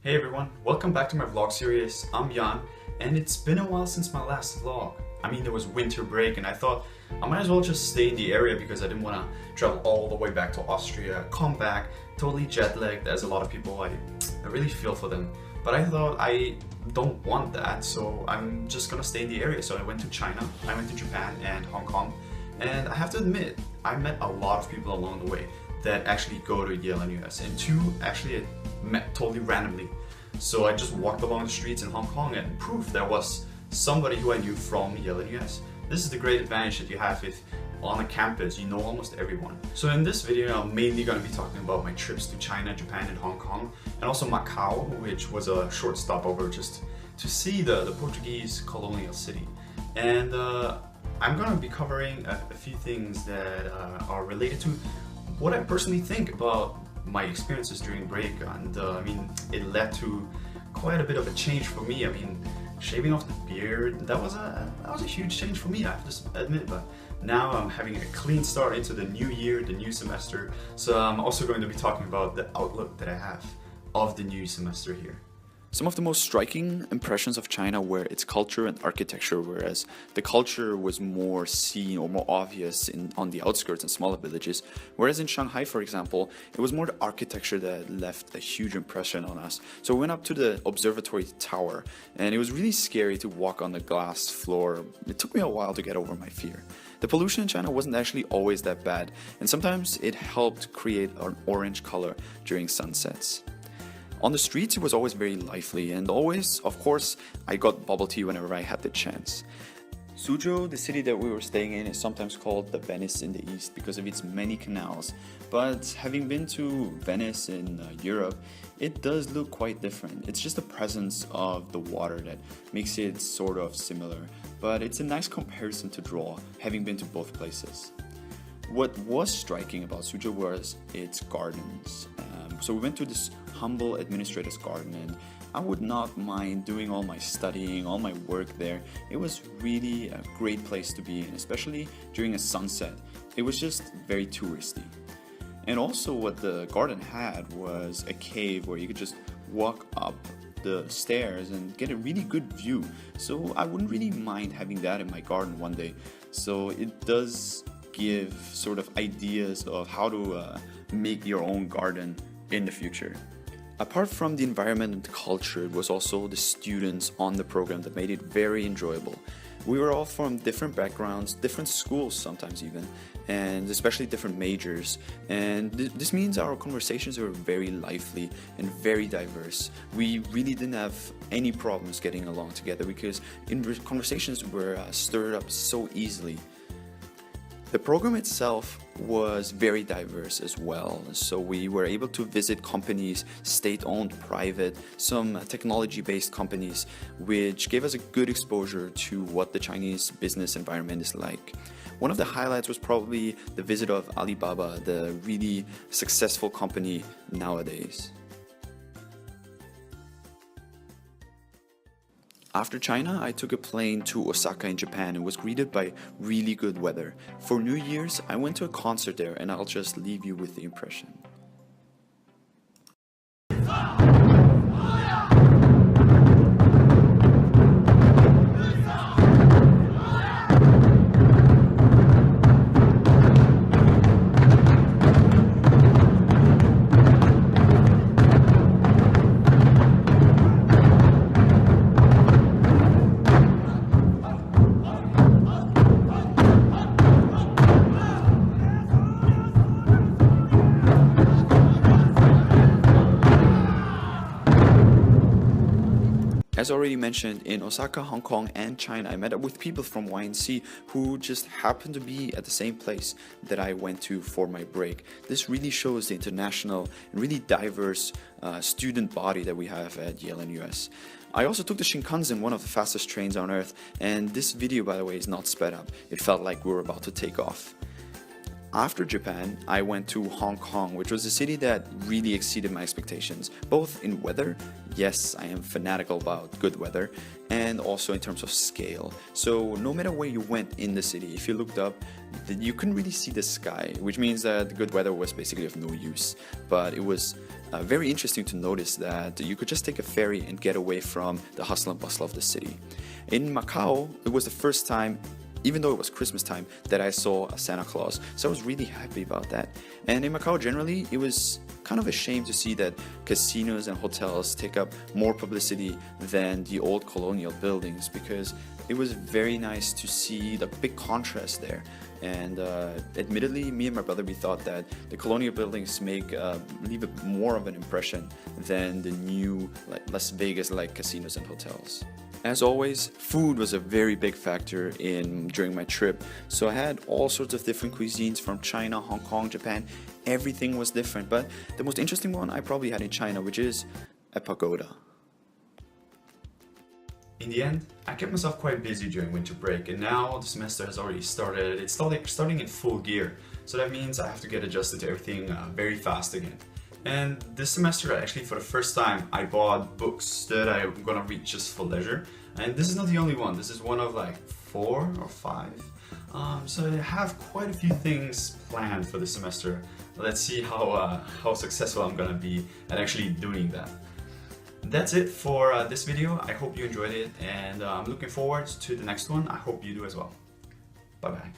Hey everyone, welcome back to my vlog series. I'm Jan, and it's been a while since my last vlog. I mean, there was winter break and I thought I might as well just stay in the area because I didn't want to travel all the way back to Austria, come back, totally jet lagged. There's a lot of people, I really feel for them. But I thought I don't want that, so I'm just gonna stay in the area. So I went to China, I went to Japan and Hong Kong. And I have to admit, I met a lot of people along the way that actually go to Yale-NUS, and two actually I met totally randomly. So I just walked along the streets in Hong Kong and poof, there was somebody who I knew from Yale-NUS. This is the great advantage that you have if on a campus you know almost everyone. So in this video I'm mainly going to be talking about my trips to China, Japan and Hong Kong, and also Macau, which was a short stopover just to see the Portuguese colonial city. And I'm going to be covering a few things that are related to what I personally think about my experiences during break. And I mean, it led to quite a bit of a change for me. I mean, shaving off the beard, that was a huge change for me, I have to admit. But now I'm having a clean start into the new year, the new semester. So I'm also going to be talking about the outlook that I have of the new semester here. Some of the most striking impressions of China were its culture and architecture, whereas the culture was more seen or more obvious on the outskirts and smaller villages. Whereas in Shanghai, for example, it was more the architecture that left a huge impression on us. So we went up to the observatory tower, and it was really scary to walk on the glass floor. It took me a while to get over my fear. The pollution in China wasn't actually always that bad, and sometimes it helped create an orange color during sunsets. On the streets, it was always very lively, and always, of course, I got bubble tea whenever I had the chance. Suzhou, the city that we were staying in, is sometimes called the Venice in the East because of its many canals. But having been to Venice in Europe, it does look quite different. It's just the presence of the water that makes it sort of similar. But it's a nice comparison to draw, having been to both places. What was striking about Suzhou was its gardens. So we went to this humble administrator's garden, and I would not mind doing all my studying, all my work there. It was really a great place to be in, especially during a sunset. It was just very touristy. And also what the garden had was a cave where you could just walk up the stairs and get a really good view. So I wouldn't really mind having that in my garden one day. So it does give sort of ideas of how to make your own garden in the future. Apart from the environment and the culture, it was also the students on the program that made it very enjoyable. We were all from different backgrounds, different schools sometimes even, and especially different majors. And this means our conversations were very lively and very diverse. We really didn't have any problems getting along together because conversations were stirred up so easily. The program itself was very diverse as well, so we were able to visit companies, state-owned, private, some technology-based companies, which gave us a good exposure to what the Chinese business environment is like. One of the highlights was probably the visit of Alibaba, the really successful company nowadays. After China, I took a plane to Osaka in Japan and was greeted by really good weather. For New Year's, I went to a concert there, and I'll just leave you with the impression. As already mentioned, in Osaka, Hong Kong, and China, I met up with people from YNC who just happened to be at the same place that I went to for my break. This really shows the international and really diverse student body that we have at Yale-NUS. I also took the Shinkansen, one of the fastest trains on earth, and this video, by the way, is not sped up. It felt like we were about to take off. After Japan, I went to Hong Kong, which was a city that really exceeded my expectations, both in weather, yes, I am fanatical about good weather, and also in terms of scale. So no matter where you went in the city, if you looked up, you couldn't really see the sky, which means that the good weather was basically of no use. But it was very interesting to notice that you could just take a ferry and get away from the hustle and bustle of the city. In Macau, it was the first time, even though it was Christmas time, that I saw a Santa Claus. So I was really happy about that. And in Macau generally, it was kind of a shame to see that casinos and hotels take up more publicity than the old colonial buildings, because it was very nice to see the big contrast there. And admittedly, me and my brother, we thought that the colonial buildings leave more of an impression than the new Las Vegas-like casinos and hotels. As always, food was a very big factor during my trip. So I had all sorts of different cuisines from China, Hong Kong, Japan. Everything was different, but the most interesting one I probably had in China, which is a pagoda. In the end, I kept myself quite busy during winter break, and now the semester has already started. It's starting in full gear, so that means I have to get adjusted to everything very fast again. And this semester, actually, for the first time, I bought books that I'm gonna read just for leisure. And this is not the only one. This is one of like 4 or 5. So I have quite a few things planned for this semester. Let's see how successful I'm gonna be at actually doing that. That's it for this video. I hope you enjoyed it, and I'm looking forward to the next one. I hope you do as well. Bye bye.